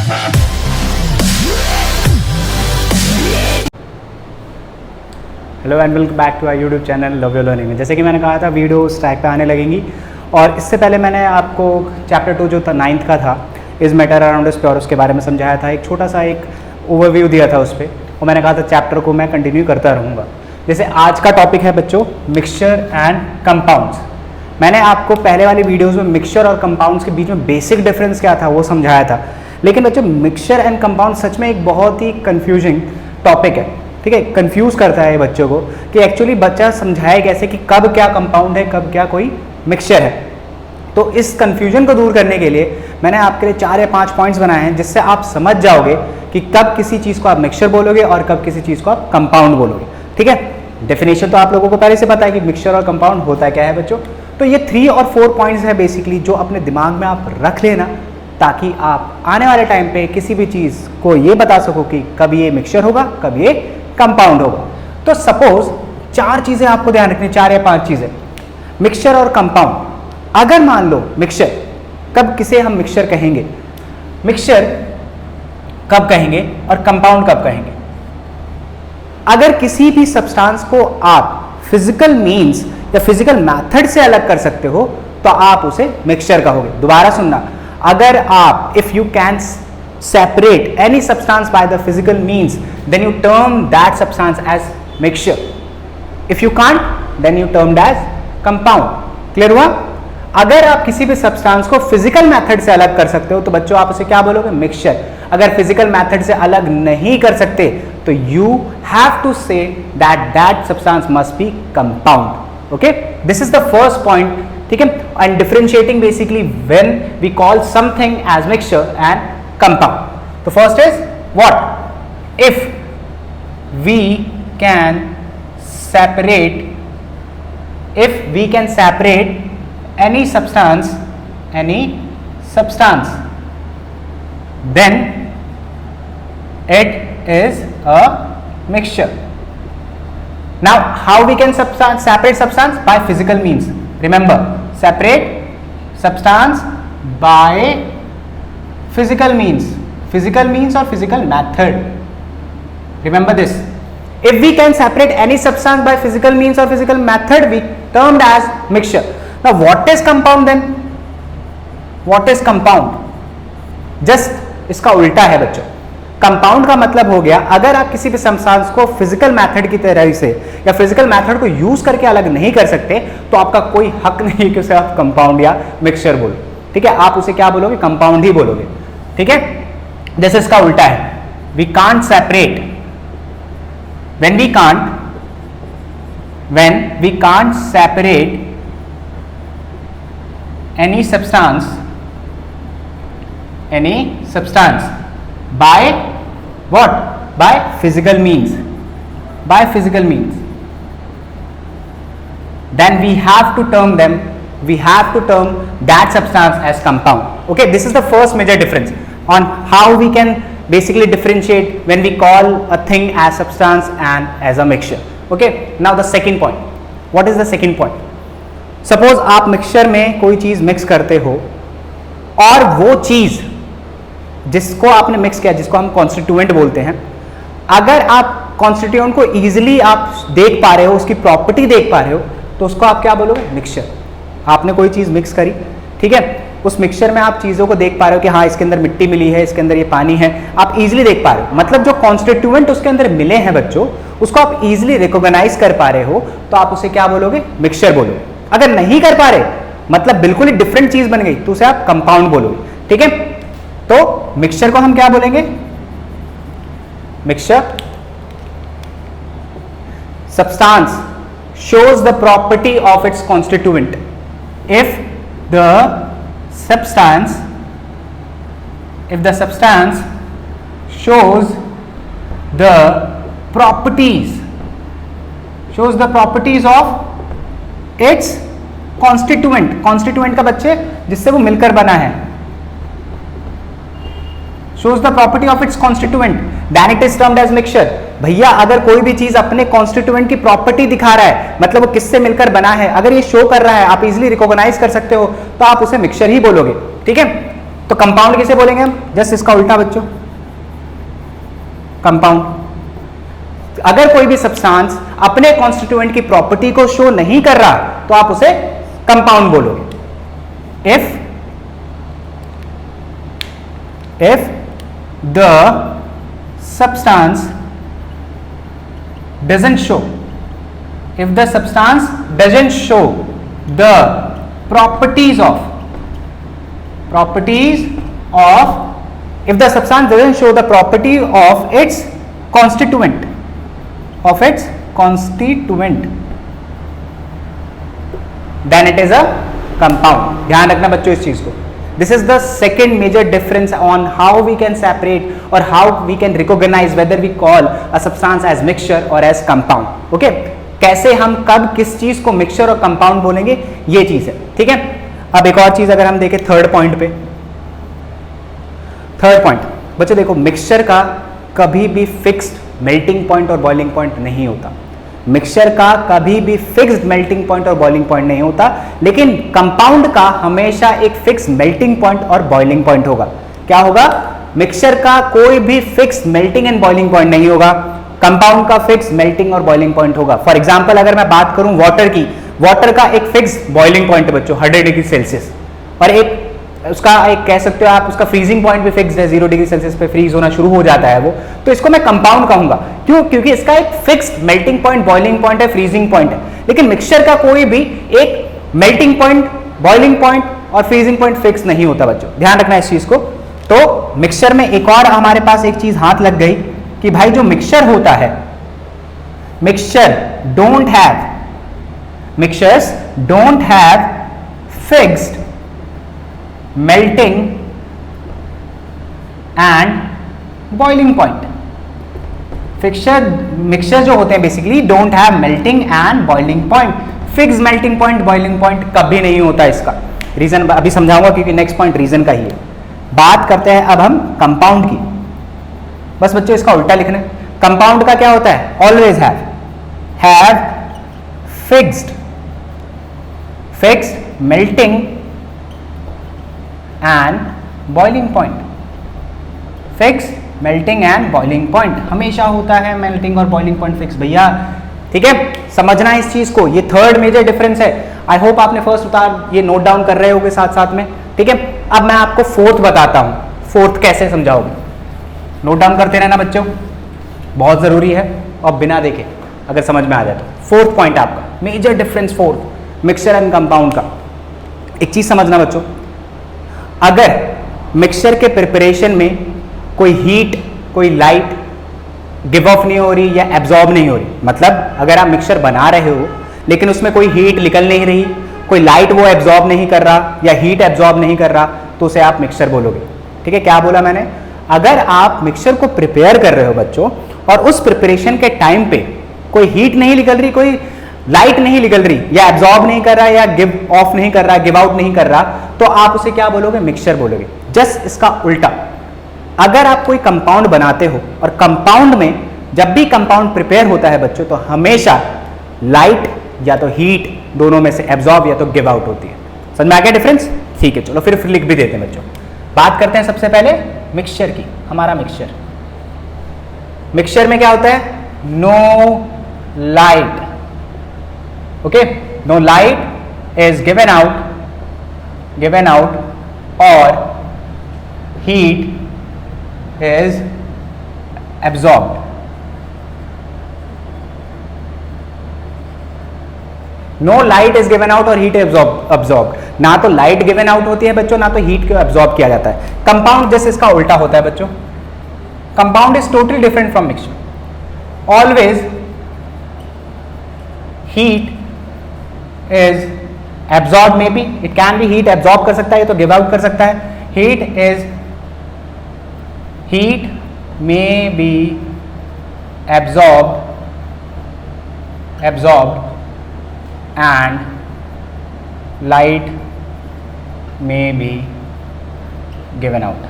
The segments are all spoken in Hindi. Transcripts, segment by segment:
Hello and welcome back to our YouTube channel love your learning में। जैसे कि मैंने कहा था वीडियो स्ट्राइक पे आने लगेंगी, और इससे पहले मैंने आपको चैप्टर 2 जो था 9th का था is matter around us pure, उसके बारे में समझाया था। एक छोटा सा एक ओवरव्यू दिया था उस पर, और मैंने कहा था चैप्टर को मैं कंटिन्यू करता रहूँगा। जैसे आज का टॉपिक है बच्चों मिक्सचर एंड कंपाउंड्स। मैंने आपको पहले वाली वीडियोज़ में मिक्सचर और कंपाउंड्स के बीच में बेसिक डिफरेंस क्या था वो समझाया था, लेकिन बच्चों मिक्सचर एंड कंपाउंड सच में एक बहुत ही कन्फ्यूजिंग टॉपिक है। ठीक है, कंफ्यूज करता है बच्चों को कि एक्चुअली बच्चा समझाए कैसे कि कब क्या कंपाउंड है, कब क्या कोई मिक्सचर है। तो इस कंफ्यूजन को दूर करने के लिए मैंने आपके लिए 4 या 5 पॉइंट्स बनाए हैं, जिससे आप समझ जाओगे कि कब किसी चीज़ को आप मिक्सचर बोलोगे और कब किसी चीज़ को आप कंपाउंड बोलोगे। ठीक है, डेफिनेशन तो आप लोगों को पहले से पता है कि मिक्सचर और कंपाउंड होता क्या है बच्चों। तो ये 3 और 4 पॉइंट्स है बेसिकली, जो अपने दिमाग में आप रख लेना, ताकि आप आने वाले टाइम पे किसी भी चीज़ को ये बता सको कि कब ये मिक्सचर होगा, कब ये कंपाउंड होगा। तो सपोज 4 चीज़ें आपको ध्यान रखनी, 4 या 5 चीज़ें, मिक्सचर और कंपाउंड। अगर मान लो मिक्सचर, कब किसे हम मिक्सचर कहेंगे, मिक्सचर कब कहेंगे और कंपाउंड कब कहेंगे। अगर किसी भी सब्सटेंस को आप फिजिकल मींस या फिजिकल मेथड से अलग कर सकते हो तो आप उसे मिक्सचर कहोगे। दोबारा सुनना, अगर आप if you can separate any substance by the physical means, then you term that substance as mixture. If you can't, then you termed as compound. Clear हुआ? अगर आप किसी भी सब्सटेंस को फिजिकल मेथड से अलग कर सकते हो तो बच्चों आप उसे क्या बोलोगे, मिक्सचर। अगर फिजिकल मेथड से अलग नहीं कर सकते तो you have to say that that substance must be compound. Okay, this is the first point. ठीक है, and differentiating basically when we call something as mixture and compound. The first is what? If we can separate any substance, then it is a mixture. Now how we can separate substance? By physical means. Remember, separate substance by physical means or physical method. Remember this. If we can separate any substance by physical means or physical method, we termed as mixture. Now what is compound then? What is compound? Just इसका उल्टा है बच्चों। कंपाउंड का मतलब हो गया, अगर आप किसी भी सब्सटेंस को फिजिकल मेथड की तरह से या फिजिकल मेथड को यूज करके अलग नहीं कर सकते तो आपका कोई हक नहीं कि उसे आप कंपाउंड या मिक्सचर बोलो। ठीक है, आप उसे क्या बोलोगे, कंपाउंड ही बोलोगे। ठीक है, जैसे इसका उल्टा है, we can't separate, when we can't separate any substance by what? By physical means. Then we have to term that substance as compound. Okay, this is the first major difference on how we can basically differentiate when we call a thing as substance and as a mixture. Okay, now the second point. What is the second point? Suppose आप मिक्सचर में कोई चीज़ मिक्स करते हो और वो चीज़ जिसको आपने मिक्स किया, जिसको हम कॉन्स्टिट्यूएंट बोलते हैं, अगर आप कॉन्स्टिट्यूएंट को इजीली आप देख पा रहे हो, उसकी प्रॉपर्टी देख पा रहे हो, तो उसको आप क्या बोलोगे, मिक्सचर। आपने कोई चीज़ मिक्स करी, ठीक है, उस मिक्सचर में आप चीज़ों को देख पा रहे हो कि हाँ इसके अंदर मिट्टी मिली है, इसके अंदर ये पानी है, आप इजीली देख पा रहे हो। मतलब जो कॉन्स्टिट्यूएंट उसके अंदर मिले हैं बच्चों, उसको आप इजीली रिकॉग्नाइज कर पा रहे हो, तो आप उसे क्या बोलोगे, मिक्सचर बोलोगे। अगर नहीं कर पा रहे, मतलब बिल्कुल ही डिफरेंट चीज बन गई, तो उसे आप कंपाउंड बोलोगे। ठीक है, तो मिक्सचर को हम क्या बोलेंगे, mixture substance shows the property of its constituent. If the substance shows the properties of its constituent का बच्चे जिससे वो मिलकर बना है, shows the property of its constituent, then it is termed as mixture. भैया अगर कोई भी चीज अपने कॉन्स्टिट्यूएंट की प्रॉपर्टी दिखा रहा है, मतलब वो किससे मिलकर बना है, अगर ये शो कर रहा है, आप इजीली रिकॉग्नाइज कर सकते हो, तो आप उसे मिक्सचर ही बोलोगे। ठीक है, तो कंपाउंड किसे बोलेंगे हम? जस्ट इसका उल्टा बच्चों, कंपाउंड। अगर कोई भी सब्सटेंस अपने कॉन्स्टिट्यूएंट की प्रॉपर्टी को शो नहीं कर रहा तो आप उसे कंपाउंड बोलोगे। If the substance doesn't show, if the substance doesn't show the properties of if the substance doesn't show the property of its constituent then it is a compound। ध्यान रखना बच्चों इस चीज को। This is the second major difference on how we can separate or how we can recognize whether we call a substance as mixture or as compound। Okay? कैसे हम कब किस चीज को मिक्सचर और कंपाउंड बोलेंगे, ये चीज है। ठीक है, अब एक और चीज अगर हम देखें थर्ड पॉइंट पे, थर्ड पॉइंट बच्चों देखो, मिक्सचर का कभी भी फिक्स्ड मेल्टिंग पॉइंट और बॉइलिंग पॉइंट नहीं होता। मिक्सचर का कभी भी फिक्स्ड मेल्टिंग पॉइंट और बॉइलिंग पॉइंट नहीं होता, लेकिन कंपाउंड का हमेशा एक फिक्स्ड मेल्टिंग पॉइंट और बॉइलिंग पॉइंट होगा। क्या होगा? मिक्सचर का कोई भी fixed melting and boiling point नहीं होगा, कंपाउंड का फिक्स्ड मेल्टिंग और बॉइलिंग पॉइंट होगा। फॉर एग्जांपल अगर मैं बात करूं वाटर की, वाटर का एक फिक्स्ड बॉइलिंग पॉइंट है बच्चों 100 डिग्री सेल्सियस, और एक उसका एक कह सकते हो आप उसका फ्रीजिंग पॉइंट भी फिक्स्ड है, 0 डिग्री सेल्सियस पे फ्रीज होना शुरू हो जाता है वो, तो इसको मैं कंपाउंड कहूंगा। क्यों? क्योंकि इसका एक fixed melting point, boiling point है, फ्रीजिंग पॉइंट है। लेकिन मिक्सचर का कोई भी एक मेल्टिंग पॉइंट, बॉइलिंग पॉइंट और फ्रीजिंग पॉइंट फिक्स नहीं होता बच्चों, ध्यान रखना इस चीज को। तो मिक्सचर में एक और हमारे पास एक चीज हाथ लग गई कि भाई जो मिक्सचर होता है, mixture mixtures don't have fixed melting and boiling point। Mixture जो होते हैं basically don't have melting and boiling point. Fix melting point, boiling point कभी नहीं होता। इसका रीजन अभी समझाऊंगा क्योंकि नेक्स्ट पॉइंट रीजन का ही है। बात करते हैं अब हम कंपाउंड की। बस बच्चों इसका उल्टा लिखना है। कंपाउंड का क्या होता है? Always have fixed melting and boiling point. Fix melting and boiling point हमेशा होता है, मेल्टिंग और बॉइलिंग पॉइंट फिक्स भैया। ठीक है, समझना इस चीज को, ये थर्ड मेजर डिफरेंस है। आई होप आपने फर्स्ट उतार ये नोट डाउन कर रहे होगे साथ साथ में। ठीक है, अब मैं आपको फोर्थ बताता हूं, फोर्थ कैसे समझाओगे। नोट डाउन करते रहना बच्चों, बहुत जरूरी है, और बिना देखे अगर समझ में आ जाए तो। फोर्थ पॉइंट आपका major difference, fourth mixture and compound का। एक चीज समझना बच्चों, अगर मिक्सचर के प्रिपरेशन में कोई हीट, कोई लाइट गिव ऑफ नहीं हो रही या एब्जॉर्ब नहीं हो रही, मतलब अगर आप मिक्सचर बना रहे हो लेकिन उसमें कोई हीट निकल नहीं रही, कोई लाइट वो एब्जॉर्ब नहीं कर रहा या हीट एब्जॉर्ब नहीं कर रहा, तो उसे आप मिक्सचर बोलोगे। ठीक है, क्या बोला मैंने? अगर आप मिक्सचर को प्रिपेयर कर रहे हो बच्चों और उस प्रिपरेशन के टाइम पे कोई हीट नहीं निकल रही, कोई लाइट नहीं निकल रही, या एब्जॉर्ब नहीं कर रहा, या गिव ऑफ नहीं कर रहा, गिव आउट नहीं कर रहा, तो आप उसे क्या बोलोगे? मिक्सचर बोलोगे। जस्ट इसका उल्टा, अगर आप कोई कंपाउंड बनाते हो और कंपाउंड में जब भी कंपाउंड प्रिपेयर होता है बच्चों, तो हमेशा लाइट या तो हीट दोनों में से एब्जॉर्ब या तो गिव आउट होती है। समझ में आ गया डिफरेंस? ठीक है, चलो फिर लिख भी देते हैं बच्चों। बात करते हैं सबसे पहले मिक्सचर की। हमारा मिक्सचर में क्या होता है? No light. Okay, no light is given out और heat is absorbed। No light is given out और हीट absorbed। ना तो लाइट गिवन आउट होती है बच्चों, ना तो हीट को एब्जॉर्ब किया जाता है। कंपाउंड जैसे इसका उल्टा होता है बच्चों। Compound is totally different from mixture. Always heat is absorb, may be it can be heat absorb कर सकता है, तो गिव आउट कर सकता है। Heat may be absorbed and light may be given out।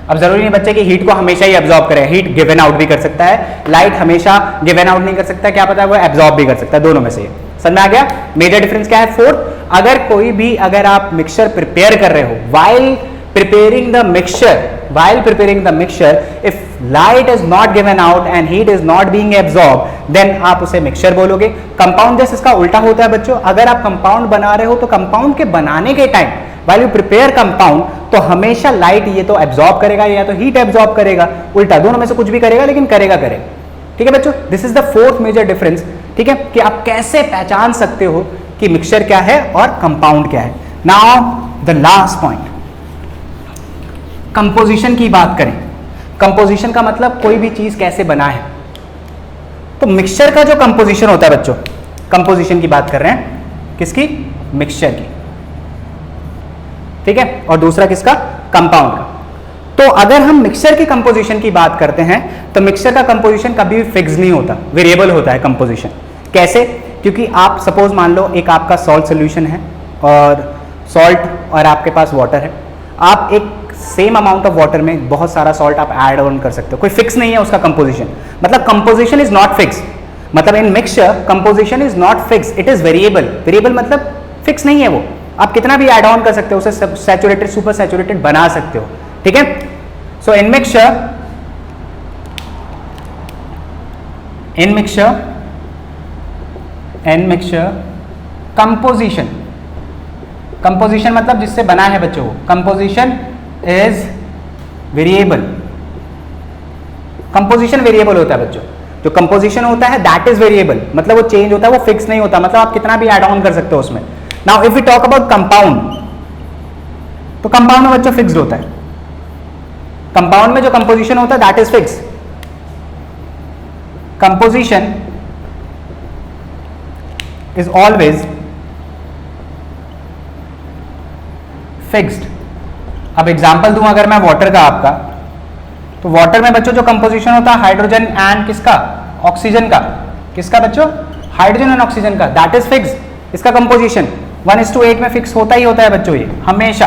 अब जरूरी नहीं बच्चे कि हीट को हमेशा ही एब्जॉर्ब करे, हीट गिवन आउट भी कर सकता है, लाइट हमेशा गिवन आउट नहीं कर सकता, क्या पता है वो एब्जॉर्ब भी कर सकता है, दोनों में से। समझ में आ गया? मेजर डिफरेंस क्या है? फोर्थ। अगर कोई भी अगर आप मिक्सचर प्रिपेयर कर रहे हो, while preparing the mixture if light is not given out and heat is not being absorbed, then आप उसे मिक्सचर बोलोगे। कंपाउंड जैसे इसका उल्टा होता है बच्चों, अगर आप कंपाउंड बना रहे हो तो कंपाउंड के बनाने के time while you prepare compound तो हमेशा लाइट ये तो एब्जॉर्ब करेगा या तो हीट एब्जॉर्ब करेगा, उल्टा दोनों में से कुछ भी करेगा, लेकिन करेगा। ठीक है बच्चों, this is the fourth major difference. ठीक है, कि आप कैसे पहचान सकते हो कि मिक्सचर क्या है और कंपाउंड क्या है। Now the last point, composition की बात करें। कंपोजिशन का मतलब कोई भी चीज कैसे बना है। तो मिक्सचर का जो कंपोजिशन होता है बच्चों, कंपोजिशन की बात कर रहे हैं किसकी, मिक्सचर की। ठीक है, और दूसरा किसका, कंपाउंड का। तो अगर हम मिक्सचर की कंपोजिशन की बात करते हैं तो मिक्सचर का कंपोजिशन कभी भी फिक्स नहीं होता, वेरिएबल होता है कंपोजिशन। कैसे, क्योंकि आप सपोज मान लो एक आपका सॉल्ट सोल्यूशन है और सॉल्ट और आपके पास वाटर है, आप एक सेम अमाउंट ऑफ वाटर में बहुत सारा सॉल्ट आप ऐड ऑन कर सकते हो, कोई फिक्स नहीं है उसका कंपोजिशन। मतलब कंपोजिशन इज नॉट फिक्स, मतलब इन mixture composition is not fix, it is variable. Variable मतलब फिक्स नहीं है वो, आप कितना भी ऐड ऑन कर सकते हो, उसे सैचुरेटेड सुपर सैचुरेटेड बना सकते हो। ठीक है, सो इन मिक्सचर कंपोजिशन मतलब जिससे बना है बच्चों, composition is variable. Composition variable होता है बच्चों, जो कंपोजिशन होता है दैट इज वेरिएबल, मतलब वो चेंज होता है, वो फिक्स नहीं होता, मतलब आप कितना भी ऐड ऑन कर सकते हो उसमें। Now if we talk about compound, तो कंपाउंड में बच्चों फिक्स्ड होता है। कंपाउंड में जो कंपोजिशन होता है that is fix. Composition is always fixed. अब एग्जांपल दूं अगर मैं वाटर का आपका, तो वाटर में बच्चों जो कंपोजिशन होता है हाइड्रोजन एंड किसका, ऑक्सीजन का। किसका बच्चों, हाइड्रोजन एंड ऑक्सीजन का, दैट इज फिक्स्ड। इसका कंपोजिशन 1:8 में फिक्स होता ही होता है बच्चों ये हमेशा।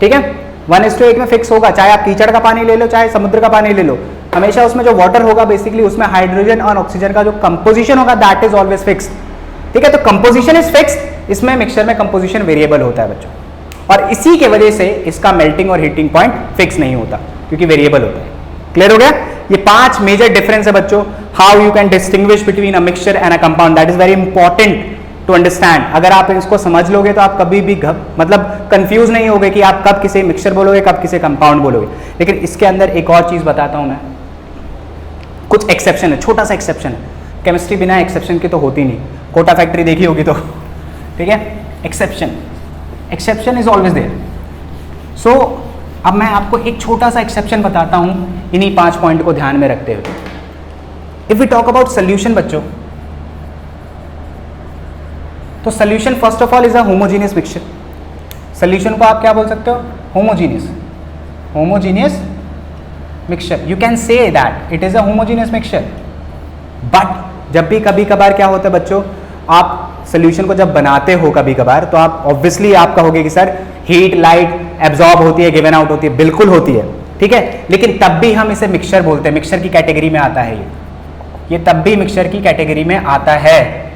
ठीक है, 1:8 में फिक्स होगा, चाहे आप कीचड़ का पानी ले लो चाहे समुद्र का पानी ले लो, हमेशा उसमें जो वाटर होगा बेसिकली उसमें हाइड्रोजन और ऑक्सीजन का जो कंपोजिशन होगा दैट इज ऑलवेज फिक्स्ड। ठीक है, तो कंपोजिशन इज फिक्स्ड, इसमें मिक्सचर में कंपोजिशन वेरिएबल होता है बच्चों, और इसी के वजह से इसका मेल्टिंग और हीटिंग पॉइंट फिक्स नहीं होता क्योंकि वेरिएबल होता है। क्लियर हो गया, ये 5 मेजर डिफरेंस है बच्चों, how you can distinguish between a mixture and a compound, that is very important to understand. अगर आप इसको समझ लोगे तो आप कभी भी मतलब कंफ्यूज नहीं होगे कि आप कब किसे मिक्सचर बोलोगे कब किसे कंपाउंड बोलोगे। लेकिन इसके अंदर एक और चीज बताता हूं मैं, कुछ एक्सेप्शन है, छोटा सा एक्सेप्शन है। केमिस्ट्री बिना एक्सेप्शन की तो होती नहीं, कोटा फैक्ट्री देखी होगी तो। ठीक है, एक्सेप्शन इज ऑलवेज देयर। सो अब मैं आपको एक छोटा सा एक्सेप्शन बताता हूं इन्हीं 5 पॉइंट को ध्यान में रखते हुए। If we talk about solution बच्चों, तो solution first of all is a homogeneous mixture. Solution को आप क्या बोल सकते हो, homogeneous mixture. You can say that it is a homogeneous mixture. But जब भी कभी कभार क्या होता है बच्चों, आप सोल्यूशन को जब बनाते हो कभी कभार, तो आप ऑब्वियसली आप कहोगे कि सर हीट लाइट एब्जॉर्ब होती है, गिवन आउट होती है, बिल्कुल होती है। ठीक है, लेकिन तब भी हम इसे मिक्सचर बोलते हैं, मिक्सचर की कैटेगरी में आता है ये तब भी मिक्सचर की कैटेगरी में आता है।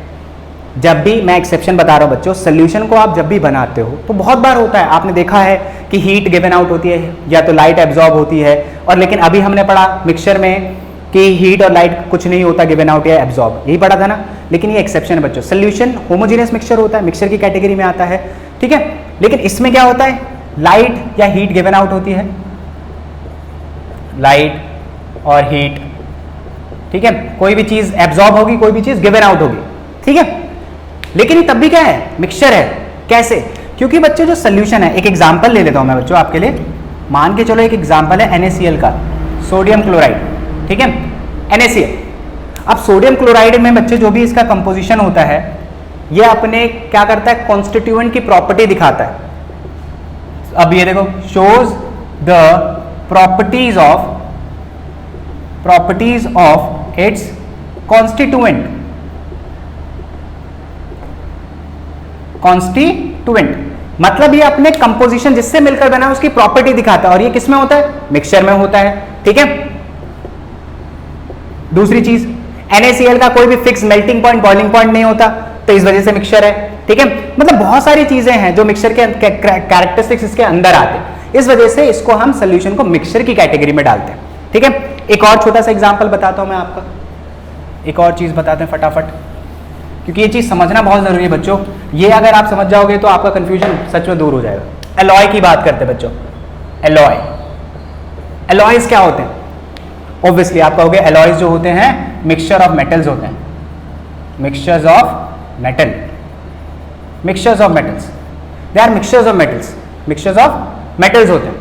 जब भी, मैं एक्सेप्शन बता रहा हूं बच्चों, सोल्यूशन को आप जब भी बनाते हो तो बहुत बार होता है, आपने देखा है कि हीट गिवन आउट होती है या तो लाइट एब्जॉर्ब होती है, और लेकिन अभी हमने पढ़ा मिक्सचर में कि हीट और लाइट कुछ नहीं होता, गिवन आउट या एब्जॉर्ब, यही पढ़ा था ना। लेकिन ये एक्सेप्शन है बच्चों, सोल्यूशन होमोजीनियस मिक्सचर होता है, मिक्सचर की कैटेगरी में आता है। ठीक है, लेकिन इसमें क्या होता है, लाइट या हीट गिवन आउट होती है, लाइट और हीट। ठीक है, कोई भी चीज एब्जॉर्ब होगी, कोई भी चीज गिवन आउट होगी। ठीक है, लेकिन तब भी क्या है, मिक्सचर है। कैसे, क्योंकि बच्चों जो सोल्यूशन है, एक एग्जांपल ले लेता हूं मैं बच्चों आपके लिए। मान के चलो एक एग्जांपल है NaCl का, सोडियम क्लोराइड। ठीक है, NaCl। अब सोडियम क्लोराइड में बच्चे जो भी इसका कंपोजिशन होता है, ये अपने क्या करता है, कॉन्स्टिट्यूएंट की प्रॉपर्टी दिखाता है। अब ये देखो, shows the properties of its constituent. मतलब ये अपने कंपोजिशन जिससे मिलकर बना है उसकी प्रॉपर्टी दिखाता है, और ये किसमें होता है, मिक्सचर में होता है। ठीक है, दूसरी चीज, NaCl का कोई भी fix melting point boiling point नहीं होता, तो इस वजह से मिक्सचर है। ठीक है, मतलब बहुत सारी चीजें हैं जो मिक्सचर के कैरेक्टरिस्टिक्स इसके अंदर आते हैं, इस वजह से इसको हम सोल्यूशन को मिक्सचर की कैटेगरी में डालते हैं। ठीक है, एक और छोटा सा एग्जांपल बताता हूं मैं आपका, एक और चीज बताते हैं फटाफट, क्योंकि ये चीज समझना बहुत जरूरी है बच्चों। ये अगर आप समझ जाओगे तो आपका कंफ्यूजन सच में दूर हो जाएगा। एलॉय की बात करते हैं बच्चों, एलॉय, एलॉयज क्या होते हैं? ऑब्वियसली आप कहोगे एलॉयज जो होते हैं मिक्सचर ऑफ मेटल्स होते हैं, mixtures of metal, mixtures of metals, they are mixtures of metals, mixtures of metals होते हैं।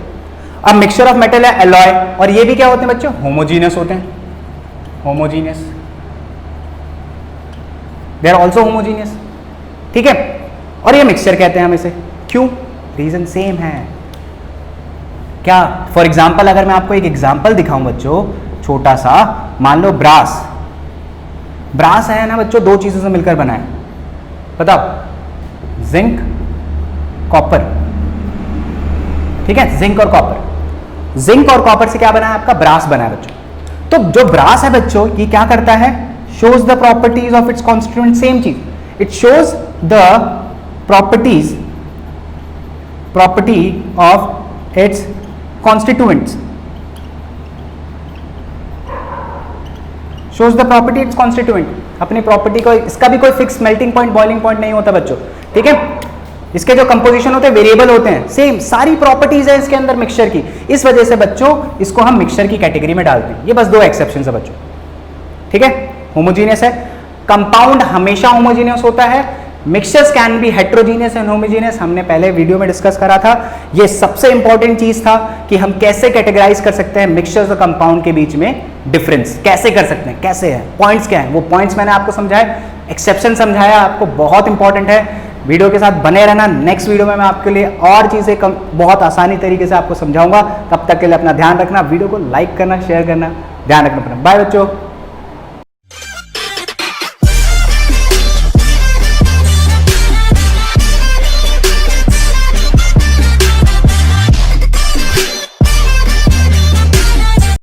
अब मिक्सचर ऑफ मेटल है एलॉय, और ये भी क्या होते हैं बच्चों? होमोजीनियस होते हैं, homogeneous, they are also homogeneous. ठीक है, और ये मिक्सचर कहते हैं हम इसे, क्यों? रीजन सेम है। क्या? फॉर एग्जाम्पल अगर मैं आपको एक एग्जाम्पल दिखाऊं बच्चों छोटा सा, मान लो ब्रास, ब्रास है ना बच्चों, दो चीजों से मिलकर बना है, बताओ, जिंक, कॉपर। ठीक है, जिंक और कॉपर, जिंक और कॉपर से क्या बना है आपका? ब्रास बना है बच्चों। तो जो ब्रास है बच्चों, ये क्या करता है? Shows the properties of its constituent, same चीज, it shows the properties, property of its constituents, shows the property its constituent, अपनी प्रॉपर्टी को, इसका भी कोई fix melting point, boiling point नहीं होता बच्चों। ठीक है, इसके जो कंपोजिशन होते हैं वेरिएबल होते हैं, सेम सारी प्रॉपर्टीज है इसके अंदर मिक्सचर की, इस वजह से बच्चों इसको हम मिक्सचर की कैटेगरी में डालते हैं। ये बस दो एक्सेप्शन है बच्चों। ठीक है, होमोजीनियस है, कंपाउंड हमेशा होमोजीनियस होता है, mixtures can be heterogeneous and homogeneous, हमने पहले वीडियो में डिस्कस करा था। ये सबसे इंपॉर्टेंट चीज था कि हम कैसे कैटेगराइज कर सकते हैं मिक्सचर्स और कंपाउंड के बीच में डिफरेंस, कैसे कर सकते हैं, कैसे है, पॉइंट्स क्या है, वो पॉइंट्स मैंने आपको समझाया, एक्सेप्शन समझाया आपको, बहुत इंपॉर्टेंट है। वीडियो के साथ बने रहना, नेक्स्ट वीडियो में मैं आपके लिए और चीजें बहुत आसानी तरीके से आपको समझाऊंगा। तब तक के लिए अपना ध्यान रखना, वीडियो को लाइक करना, शेयर करना, ध्यान रखना। बाय बच्चों।